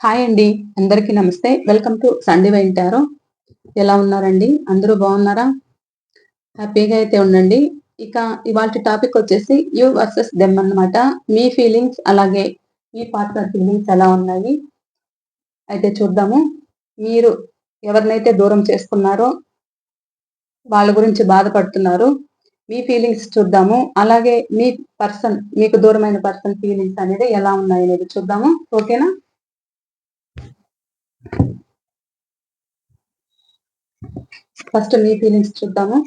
Hi అండి. అందరికీ నమస్తే. వెల్కమ్ టు సండే వింటారు. ఎలా ఉన్నారండి? అందరూ బాగున్నారా? హ్యాపీగా అయితే ఉండండి. ఇక ఇవాల్టి టాపిక్ వచ్చేసి యూ వర్సెస్ దెమ్ అన్నమాట. మీ ఫీలింగ్స్ అలాగే మీ పార్ట్నర్ ఫీలింగ్స్ ఎలా ఉన్నాయి? అయితే చూద్దాము. మీరు ఎవరినైతే దూరం చేసుకున్నారో వాళ్ళ గురించి బాధపడుతున్నారు. మీ ఫీలింగ్స్ చూద్దాము. అలాగే మీ మీకు దూరమైన పర్సన్ ఫీలింగ్స్ అనేది ఎలా ఉన్నాయనేది చూద్దాము. ఓకేనా? ఫస్ట్ మీ ఫీలింగ్స్ చూద్దాము.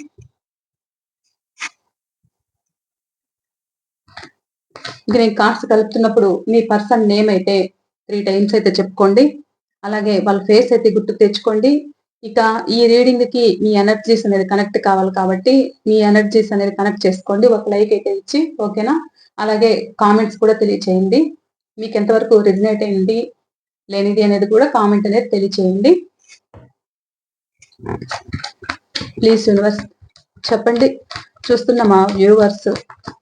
ఇక నేను కార్డ్స్ కలుపుతున్నప్పుడు మీ పర్సన్ నేమ్ అయితే 3 టైమ్స్ అయితే చెప్పుకోండి. అలాగే వాళ్ళ ఫేస్ అయితే గుర్తుకు తెచ్చుకోండి. ఇక ఈ రీడింగ్ కి మీ ఎనర్జీస్ అనేది కనెక్ట్ కావాలి కాబట్టి మీ ఎనర్జీస్ అనేది కనెక్ట్ చేసుకోండి. ఒక లైక్ అయితే ఇచ్చి ఓకేనా? అలాగే కామెంట్స్ కూడా తెలియచేయండి. మీకు ఎంతవరకు రెజినేట్ అయింది లేనిది అనేది కూడా కామెంట్ అనేది తెలియచేయండి. ప్లీజ్ యూనివర్స్ చెప్పండి. చూస్తున్న మా వ్యూవర్స్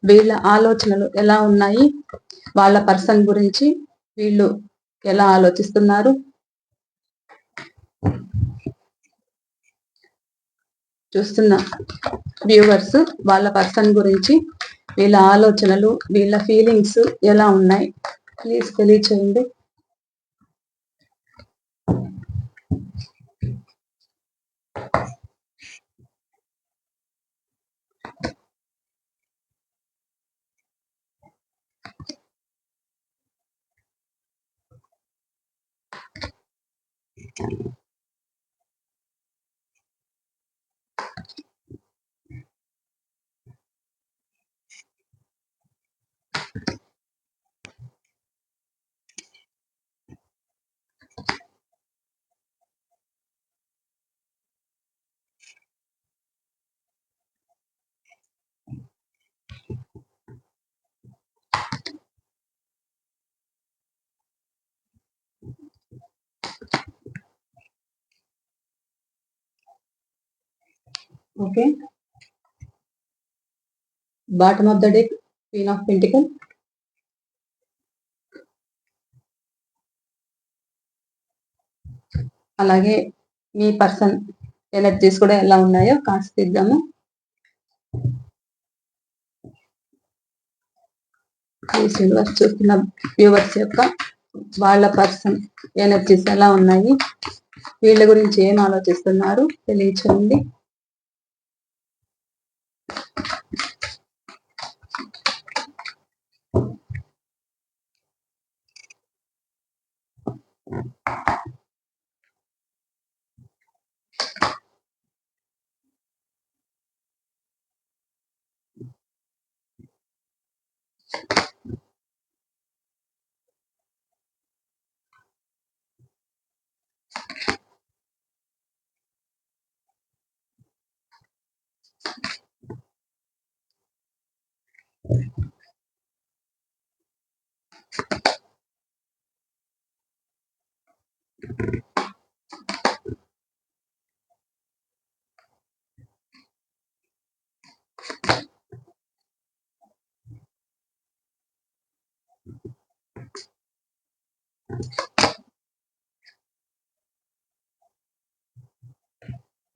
వీళ్ళ ఆలోచనలు ఎలా ఉన్నాయి, వాళ్ళ పర్సన్ గురించి వీళ్ళు ఎలా ఆలోచిస్తున్నారు, చూస్తున్న వ్యూవర్స్ వాళ్ళ పర్సన్ గురించి వీళ్ళ ఆలోచనలు వీళ్ళ ఫీలింగ్స్ ఎలా ఉన్నాయి ప్లీజ్ తెలియచేయండి. Okay, bottom of the deck queen of pentacle, అలాగే మీ పర్సన్ ఎనర్జీస్ కూడా ఎలా ఉన్నాయో కార్డ్స్ తీద్దాము. యూనివర్స్ చూస్తున్న వ్యూవర్స్ యొక్క వాళ్ళ పర్సన్ ఎనర్జీస్ ఎలా ఉన్నాయి, వీళ్ళ గురించి ఏం ఆలోచిస్తున్నారు తెలియచేయండి.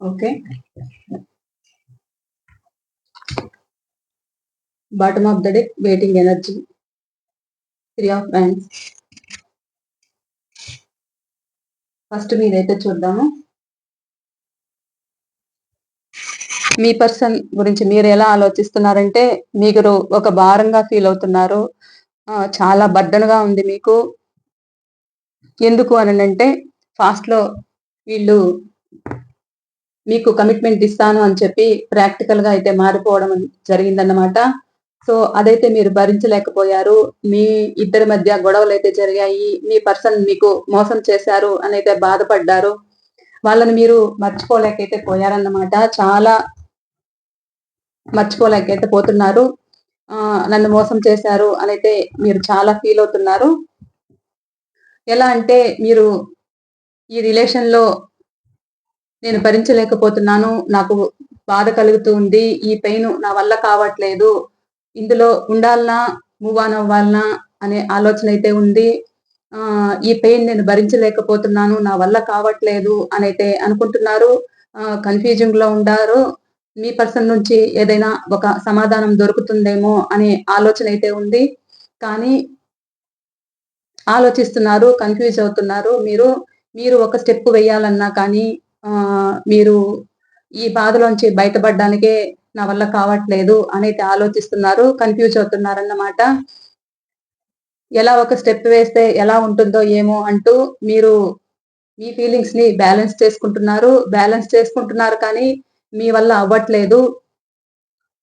Okay, bottom of the deck waiting energy, 3 of wands. First మీరైతే చూద్దాము. మీ పర్సన్ గురించి మీరు ఎలా ఆలోచిస్తున్నారంటే మీరు ఒక భారంగా ఫీల్ అవుతున్నారు. చాలా బర్డన్గా ఉంది మీకు. ఎందుకు అని అంటే ఫాస్ట్ లో వీళ్ళు మీకు కమిట్మెంట్ ఇస్తాను అని చెప్పి ప్రాక్టికల్ గా అయితే మారిపోవడం జరిగిందన్నమాట. సో అదైతే మీరు భరించలేకపోయారు. మీ ఇద్దరి మధ్య గొడవలు అయితే జరిగాయి. మీ పర్సన్ మీకు మోసం చేశారు అని అయితే బాధపడ్డారు. వాళ్ళని మీరు మర్చిపోలేకైతే పోయారన్నమాట. చాలా మర్చిపోలేకైతే పోతున్నారు. నన్ను మోసం చేశారు అని అయితే మీరు చాలా ఫీల్ అవుతున్నారు. ఎలా అంటే మీరు ఈ రిలేషన్ లో నేను భరించలేకపోతున్నాను, నాకు బాధ కలుగుతూ ఉంది, ఈ పెయిన్ నా వల్ల కావట్లేదు, ఇందులో ఉండాలనా మూవ్ ఆన్ అవ్వాలనా అనే ఆలోచన అయితే ఉంది. ఈ పెయిన్ నేను భరించలేకపోతున్నాను. నా వల్ల కావట్లేదు అనైతే అనుకుంటున్నారు. కన్‌ఫ్యూజింగ్‌లో ఉండారు. మీ పర్సన్ నుంచి ఏదైనా ఒక సమాధానం దొరుకుతుందేమో అనే ఆలోచనైతే ఉంది. కానీ ఆలోచిస్తున్నారు. కన్‌ఫ్యూజ్ అవుతున్నారు. మీరు ఒక స్టెప్ వేయాలన్నా కానీ మీరు ఈ బాధలోంచి బయటపడడానికే నా వల్ల కావట్లేదు అనైతే ఆలోచిస్తున్నారు. కన్‌ఫ్యూజ్ అవుతున్నారన్నమాట. ఎలా ఒక స్టెప్ వేస్తే ఎలా ఉంటుందో ఏమో అంటూ మీరు మీ ఫీలింగ్స్‌ని బ్యాలెన్స్ చేసుకుంటున్నారు కానీ మీ వల్ల అవ్వట్లేదు.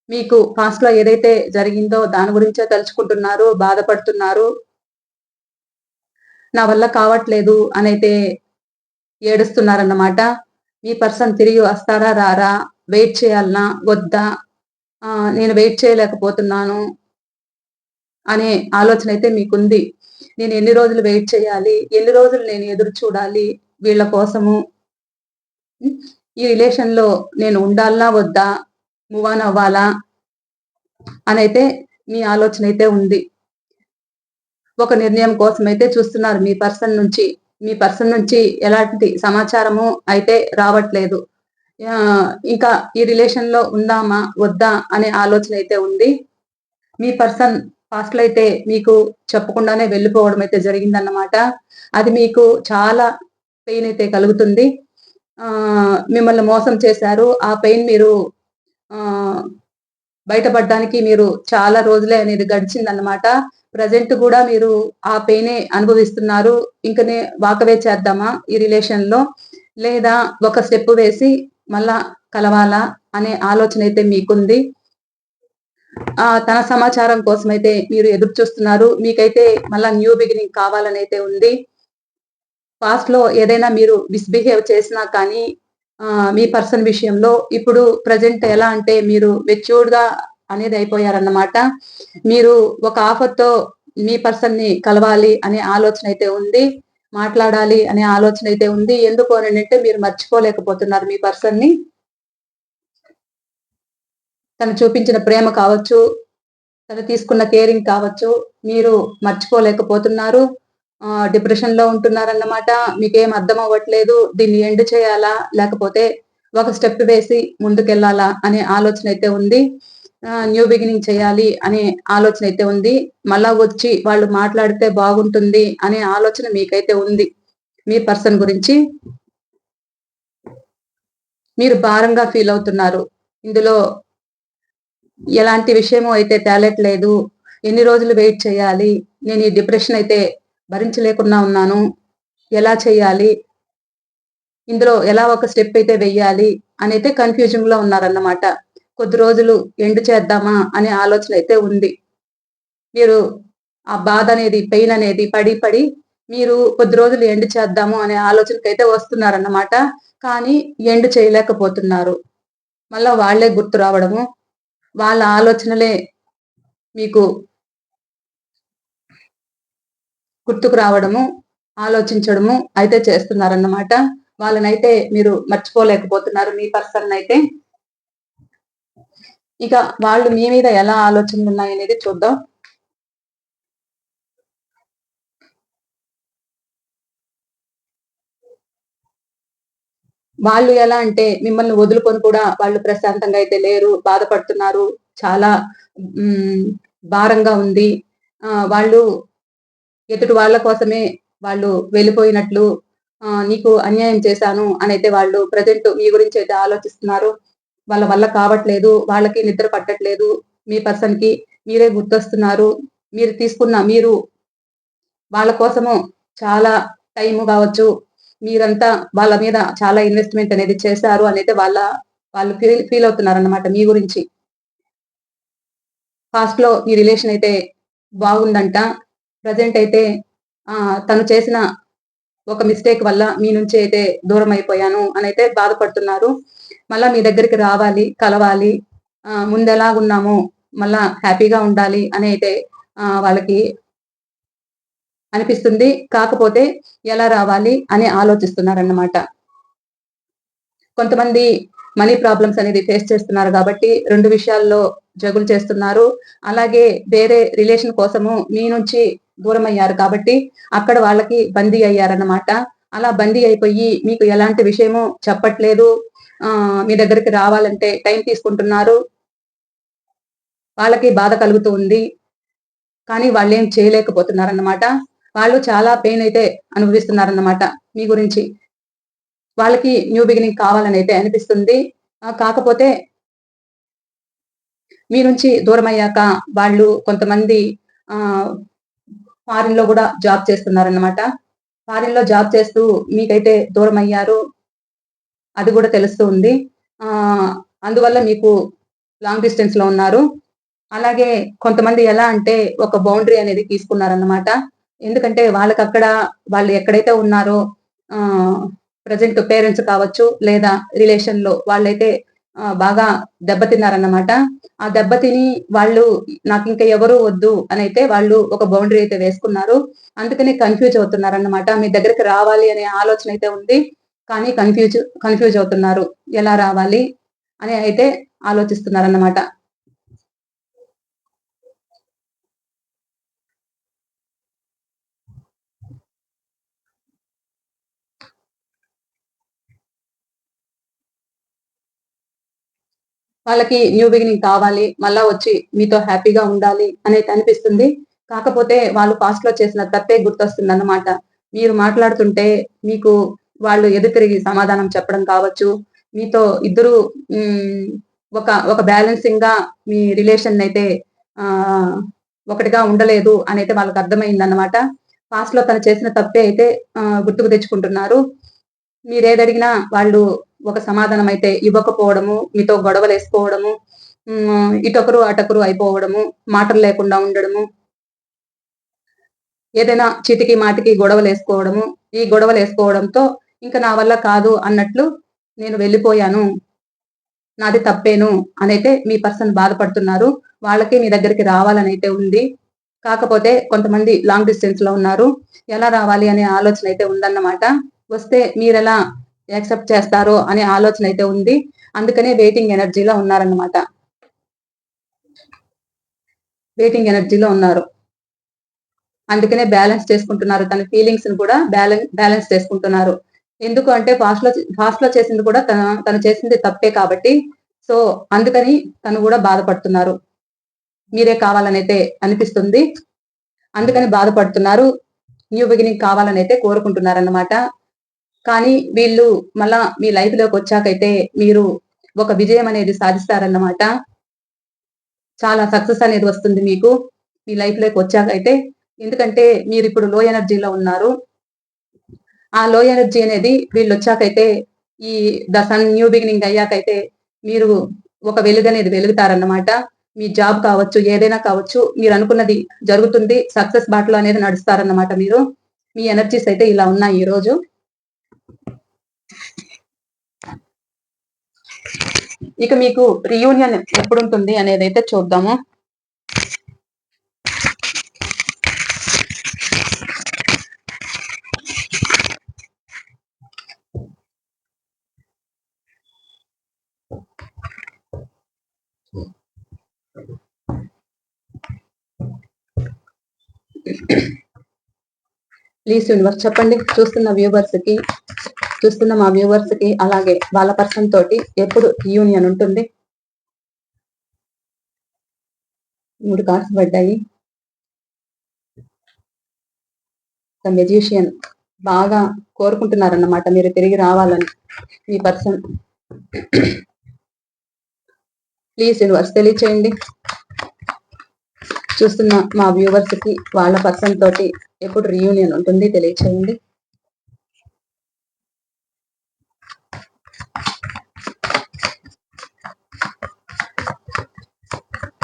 మీకు పాస్ట్‌లో ఏదైతే జరిగిందో దాని గురించే తలుచుకుంటున్నారు, బాధపడుతున్నారు. నా వల్ల కావట్లేదు అనైతే ఏడుస్తున్నారన్నమాట. మీ పర్సన్ తిరిగి వస్తారా? రారా? వెయిట్ చేయాలనా? వద్దా? నేను వెయిట్ చేయలేకపోతున్నాను అనే ఆలోచనైతే మీకుంది. నేను ఎన్ని రోజులు వెయిట్ చేయాలి? ఎన్ని రోజులు నేను ఎదురు చూడాలి వీళ్ళ కోసము? హ్మ్. ఈ రిలేషన్‌లో నేను ఉండాలనా? వద్దా? మూవ్ ఆన్ అవ్వాలా? అనైతే మీ ఆలోచనైతే ఉంది. ఒక నిర్ణయం కోసమైతే చూస్తున్నారు మీ పర్సన్ నుంచి. మీ పర్సన్ నుంచి ఎలాంటి సమాచారము అయితే రావట్లేదు. ఇంకా ఈ రిలేషన్‌లో ఉందామా? వద్దా? అనే ఆలోచనైతే ఉంది. మీ పర్సన్ పాస్ట్‌లో అయితే మీకు చెప్పకుండానే వెళ్ళిపోవడం అయితే జరిగిందన్నమాట. అది మీకు చాలా పెయిన్ అయితే కలుగుతుంది. మిమ్మల్ని మోసం చేశారు. ఆ పెయిన్ మీరు ఆహ్, బయటపడడానికి మీరు చాలా రోజులే అనేది గడిచిందన్నమాట. ప్రెజెంట్ గూడా మీరు ఆ పెయినే అనుభవిస్తున్నారు. ఇంకనే వాకవే చేద్దామా ఈ రిలేషన్‌లో? లేదా ఒక స్టెప్ వేసి మళ్ళా కలవాలా అనే ఆలోచనైతే మీకుంది. తన సమాచారం కోసమైతే మీరు ఎదురు చూస్తున్నారు. మీకైతే మళ్ళా న్యూ బిగినింగ్ కావాలనైతే ఉంది. పాస్ట్‌లో ఏదైనా మీరు మిస్‌బిహేవ్ చేసినా కానీ మీ పర్సన్ విషయంలో ఇప్పుడు ప్రెజెంట్ ఎలా అంటే మీరు మెచ్యూర్డ్‌గా అనేది అయిపోయారన్నమాట. మీరు ఒక ఆఫర్‌తో మీ పర్సన్‌ని కలవాలి అనే ఆలోచన అయితే ఉంది. మాట్లాడాలి అనే ఆలోచన అయితే ఉంది. ఎందుకు అనంటే మీరు మర్చిపోలేకపోతున్నారు మీ పర్సన్‌ని. తను చూపించిన ప్రేమ కావచ్చు, తను తీసుకున్న కేరింగ్ కావచ్చు, మీరు మర్చిపోలేకపోతున్నారు. డిప్రెషన్‌లో ఉంటున్నారన్నమాట. మీకేం అర్థం అవ్వట్లేదు. దీన్ని ఎండ్ చేయాలా? లేకపోతే ఒక స్టెప్ వేసి ముందుకెళ్ళాలా? అనే ఆలోచన అయితే ఉంది. న్యూ బిగినింగ్ చేయాలి అనే ఆలోచన అయితే ఉంది. మళ్ళా వచ్చి వాళ్ళు మాట్లాడితే బాగుంటుంది అనే ఆలోచన మీకైతే ఉంది. మీ పర్సన్ గురించి. మీరు భారంగా ఫీల్ అవుతున్నారు. ఇందులో ఎలాంటి విషయము అయితే తేలట్లేదు. ఎన్ని రోజులు వెయిట్ చేయాలి? నేను ఈ డిప్రెషన్ అయితే భరించలేకుండా ఉన్నాను. ఎలా చేయాలి? ఇందులో ఎలా ఒక స్టెప్ అయితే వెయ్యాలి? అనైతే కన్‌ఫ్యూజింగ్‌లో ఉన్నారన్నమాట. కొద్ది రోజులు ఎండ్ చేద్దామా అనే ఆలోచన అయితే ఉంది. మీరు ఆ బాధ అనేది, పెయిన్ అనేది పడి మీరు కొద్ది రోజులు ఎండ్ చేద్దాము అనే ఆలోచనకైతే వస్తున్నారన్నమాట. కానీ ఎండ్ చేయలేకపోతున్నారు. మళ్ళా వాళ్ళే గుర్తు రావడము, వాళ్ళ ఆలోచనలే మీకు గుర్తుకు రావడము, ఆలోచించడము అయితే చేస్తున్నారన్నమాట. వాళ్ళనైతే మీరు మర్చిపోలేకపోతున్నారు మీ పర్సన్‌నైతే. ఇక వాళ్ళు మీ మీద ఎలా ఆలోచనలున్నాయనేది చూద్దాం. వాళ్ళు ఎలా అంటే మిమ్మల్ని వదులుకొని కూడా వాళ్ళు ప్రశాంతంగా అయితే లేరు. బాధపడుతున్నారు. చాలా హ్మ్. భారంగా ఉంది. వాళ్ళు ఎదుటి వాళ్ళ కోసమే వాళ్ళు వెళ్ళిపోయినట్లు నీకు అన్యాయం చేశాను అనైతే వాళ్ళు ప్రెజెంట్ మీ గురించైతే ఆలోచిస్తున్నారు. వాళ్ళ వల్ల కావట్లేదు. వాళ్ళకి నిద్ర పట్టట్లేదు. మీ పర్సన్‌కి మీరే గుర్తొస్తున్నారు. మీరు వాళ్ళ కోసము చాలా టైము గావచ్చు, మీరంతా వాళ్ళ మీద చాలా ఇన్వెస్ట్‌మెంట్ అనేది చేశారు అనైతే వాళ్ళు ఫీల్ అవుతున్నారన్నమాట మీ గురించి. పాస్ట్‌లో ఈ రిలేషన్ అయితే బాగుందంట. ప్రెజెంట్ అయితే తను చేసిన ఒక మిస్టేక్ వల్ల మీ నుంచి అయితే దూరమైపోయాను అనైతే బాధపడుతున్నారు. మళ్ళా మీ దగ్గరికి రావాలి, కలవాలి. ముందెలాగున్నామో మళ్ళా హ్యాపీగా ఉండాలి అని అయితే వాళ్ళకి అనిపిస్తుంది. కాకపోతే ఎలా రావాలి అని ఆలోచిస్తున్నారన్నమాట. కొంతమంది మనీ ప్రాబ్లమ్స్ అనేది ఫేస్ చేస్తున్నారు గాబట్టి 2 విషయాల్లో జగులు చేస్తున్నారు. అలాగే వేరే రిలేషన్ కోసము మీ నుంచి దూరమయ్యారు కాబట్టి అక్కడ వాళ్ళకి బందీ అయ్యారన్నమాట. అలా బందీ అయిపోయి మీకు ఎలాంటి విషయము చెప్పట్లేదు. మీ దగ్గరికి రావాలంటే టైం తీసుకుంటున్నారు. వాళ్ళకి బాధ కలుగుతూ ఉంది. కానీ వాళ్ళేం చేయలేకపోతున్నారన్నమాట. వాళ్ళు చాలా పెయిన్ అయితే అనుభవిస్తున్నారన్నమాట మీ గురించి. వాళ్ళకి న్యూ బిగినింగ్ కావాలనైతే అనిపిస్తుంది. కాకపోతే మీ నుంచి దూరమయ్యాక వాళ్ళు కొంతమంది ఆహ్, ఫారిన్‌లో గూడా జాబ్ చేస్తున్నారన్నమాట. ఫారిన్‌లో జాబ్ చేస్తూ మీకైతే దూరమయ్యారు. అది గూడా తెలుస్తూ ఉంది. ఆహ్, అందువల్ల మీకు లాంగ్ డిస్టెన్స్‌లో ఉన్నారు. అలాగే కొంతమంది ఎలా అంటే ఒక బౌండరీ అనేది తీసుకున్నారన్నమాట. ఎందుకంటే వాళ్ళకక్కడ వాళ్ళు ఎక్కడైతే ఉన్నారో ఆహ్, ప్రెజెంట్ పేరెంట్స్ కావచ్చు, లేదా రిలేషన్‌లో వాళ్ళైతే బాగా దెబ్బతిన్నారన్నమాట. ఆ దెబ్బతిని వాళ్ళు నాకింక ఎవరు వద్దు అనైతే వాళ్ళు ఒక బౌండరీ అయితే వేసుకున్నారు. అందుకని కన్‌ఫ్యూజ్ అవుతున్నారన్నమాట. మీ దగ్గరికి రావాలి అనే ఆలోచన అయితే ఉంది. కానీ కన్‌ఫ్యూజ్ అవుతున్నారు. ఎలా రావాలి అని అయితే ఆలోచిస్తున్నారన్నమాట. వాళ్ళకి న్యూ బిగినింగ్ కావాలి. మళ్ళా వచ్చి మీతో హ్యాపీగా ఉండాలి అనైతే అనిపిస్తుంది. కాకపోతే వాళ్ళు పాస్ట్‌లో చేసిన తప్పే గుర్తొస్తుందన్నమాట. మీరు మాట్లాడుతుంటే మీకు వాళ్ళు ఎదురు తిరిగి సమాధానం చెప్పడం కావచ్చు. మీతో ఇద్దరు హ్మ్. ఒక బ్యాలెన్సింగ్‌గా మీ రిలేషన్నయితే ఆహ్, ఒకటిగా ఉండలేదు అనైతే వాళ్ళకర్థమైందన్నమాట. పాస్ట్‌లో తను చేసిన తప్పే అయితే గుర్తుకు తెచ్చుకుంటున్నారు. మీరేదడిగినా వాళ్ళు ఒక సమాధానం అయితే ఇవ్వకపోవడము, మీతో గొడవలేసుకోవడము, ఇటొకరు, అటొకరు అయిపోవడము, మాటలు లేకుండా ఉండడము, ఏదైనా చీటికి మాటికి గొడవలేసుకోవడము, ఈ గొడవలేసుకోవడంతో ఇంక నా వల్ల కాదు అన్నట్లు నేను వెళ్ళిపోయాను. నాది తప్పేను అనైతే మీ పర్సన్ బాధపడుతున్నారు. వాళ్ళకి మీ దగ్గరికి రావాలనైతే ఉంది. కాకపోతే కొంతమంది లాంగ్ డిస్టెన్స్‌లో ఉన్నారు. ఎలా రావాలి అనే ఆలోచన అయితే ఉందన్నమాట. వస్తే మీరెలా యాక్సెప్ట్ చేస్తారో అనే ఆలోచన అయితే ఉంది. అందుకనే వెయిటింగ్ ఎనర్జీలో ఉన్నారన్నమాట. వెయిటింగ్ ఎనర్జీలో ఉన్నారు. అందుకనే బ్యాలెన్స్ చేసుకుంటున్నారు. తన ఫీలింగ్స్‌ని కూడా బ్యాలెన్స్ చేసుకుంటున్నారు. ఎందుకు అంటే పాస్ట్‌లో చేసింది కూడా తను చేసింది తప్పే కాబట్టి, సో, అందుకని తను గూడా బాధపడుతున్నారు. మీరే కావాలనైతే అనిపిస్తుంది. అందుకని బాధపడుతున్నారు. న్యూ బిగినింగ్ కావాలనైతే కోరుకుంటున్నారన్నమాట. కానీ వీళ్ళు మళ్ళా మీ లైఫ్‌లోకొచ్చాకైతే మీరు ఒక విజయం అనేది సాధిస్తారన్నమాట. చాలా సక్సెస్ అనేది వస్తుంది మీకు. మీ లైఫ్‌లోకొచ్చాకైతే. ఎందుకంటే మీరిప్పుడు లో ఎనర్జీలో ఉన్నారు. ఆ లో ఎనర్జీ అనేది వీళ్ళొచ్చాకైతే ఈ సన్ న్యూ బిగినింగ్ అయ్యాకైతే మీరు ఒక వెలుగనేది వెలుగుతారన్నమాట. మీ జాబ్ కావచ్చు, ఏదైనా కావచ్చు, మీరనుకున్నది జరుగుతుంది. సక్సెస్ బాటలో అనేది నడుస్తారన్నమాట మీరు. మీ ఎనర్జీస్ అయితే ఇలా ఉన్నాయి ఈరోజు. ఇక మీకు రియూనియన్ ఎప్పుడుంటుంది అనేదైతే చూద్దాము. ప్లీజ్ యూనివర్స్ చెప్పండి. చూస్తున్న మా వ్యూవర్స్‌కి అలాగే వాళ్ళ పర్సన్ తోటి ఎప్పుడు రియూనియన్ ఉంటుంది? 3 కార్డ్స్ పడ్డాయి. ద మెజిషియన్ బాగా కోరుకుంటున్నారన్నమాట మీరు తిరిగి రావాలని మీ పర్సన్. ప్లీజ్ యూనివర్స్ తెలియచేయండి. చూస్తున్న మా వ్యూవర్స్‌కి వాళ్ళ పర్సన్ తోటి ఎప్పుడు రియూనియన్ ఉంటుంది తెలియచేయండి.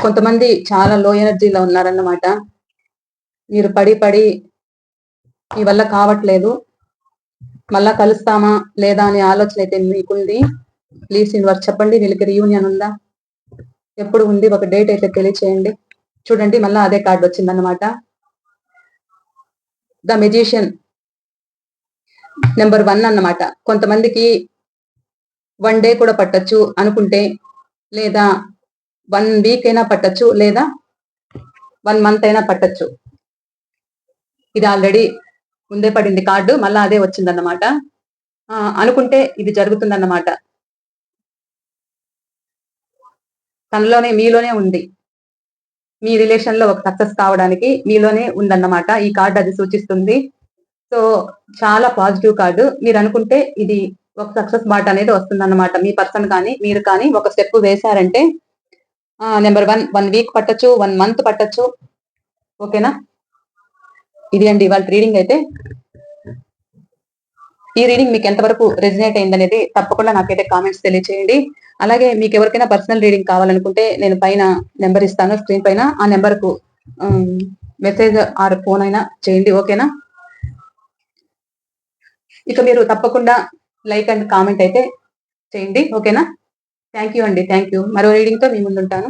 కొంతమంది చాలా లో ఎనర్జీలో ఉన్నారన్నమాట. మీరు పడి మీ వల్ల కావట్లేదు. మళ్ళా కలుస్తామా లేదా అనే ఆలోచన అయితే మీకుంది. ప్లీజ్ యూనివర్స్ చెప్పండి వీళ్ళకి రియూనియన్ ఉందా? ఎప్పుడు ఉంది? ఒక డేట్ అయితే తెలియచేయండి. చూడండి మళ్ళా అదే కార్డ్ వచ్చిందన్నమాట. ద మెజిషియన్ నెంబర్ 1 అన్నమాట. కొంతమందికి 1 డే కూడా పట్టొచ్చు అనుకుంటే, లేదా 1 వీక్ అయినా పట్టొచ్చు, లేదా 1 మంత్ అయినా పట్టొచ్చు. ఇది ఆల్రెడీ ముందే పడింది కార్డు, మళ్ళా అదే వచ్చిందన్నమాట. అనుకుంటే ఇది జరుగుతుందన్నమాట. తనలోనే, మీలోనే ఉంది. మీ రిలేషన్ లో ఒక సక్సెస్ కావడానికి మీలోనే ఉందన్నమాట. ఈ కార్డ్ అది సూచిస్తుంది. సో చాలా పాజిటివ్ కార్డు. మీరు అనుకుంటే ఇది ఒక సక్సెస్ బాట అనేది వస్తుందన్నమాట. మీ పర్సన్ కానీ మీరు కానీ ఒక స్టెప్ వేశారంటే నెంబర్ 1 వీక్ పట్టొచ్చు, 1 మంత్ పట్టొచ్చు. ఓకేనా? ఇది అండి ఇవాళ రీడింగ్ అయితే. ఈ రీడింగ్ మీకు ఎంతవరకు రెజినేట్ అయిందనేది తప్పకుండా నాకైతే కామెంట్స్ తెలియచేయండి. అలాగే మీకు ఎవరికైనా పర్సనల్ రీడింగ్ కావాలనుకుంటే నేను పైన నెంబర్ ఇస్తాను స్క్రీన్ పైన. ఆ నెంబర్ కు మెసేజ్ ఆర్ ఫోన్ అయినా చేయండి. ఓకేనా? ఇక మీరు తప్పకుండా లైక్ అండ్ కామెంట్ అయితే చేయండి. ఓకేనా? థ్యాంక్ యూ అండి. Thank you. మరో రీడింగ్ తో మీ ముందుంటాను.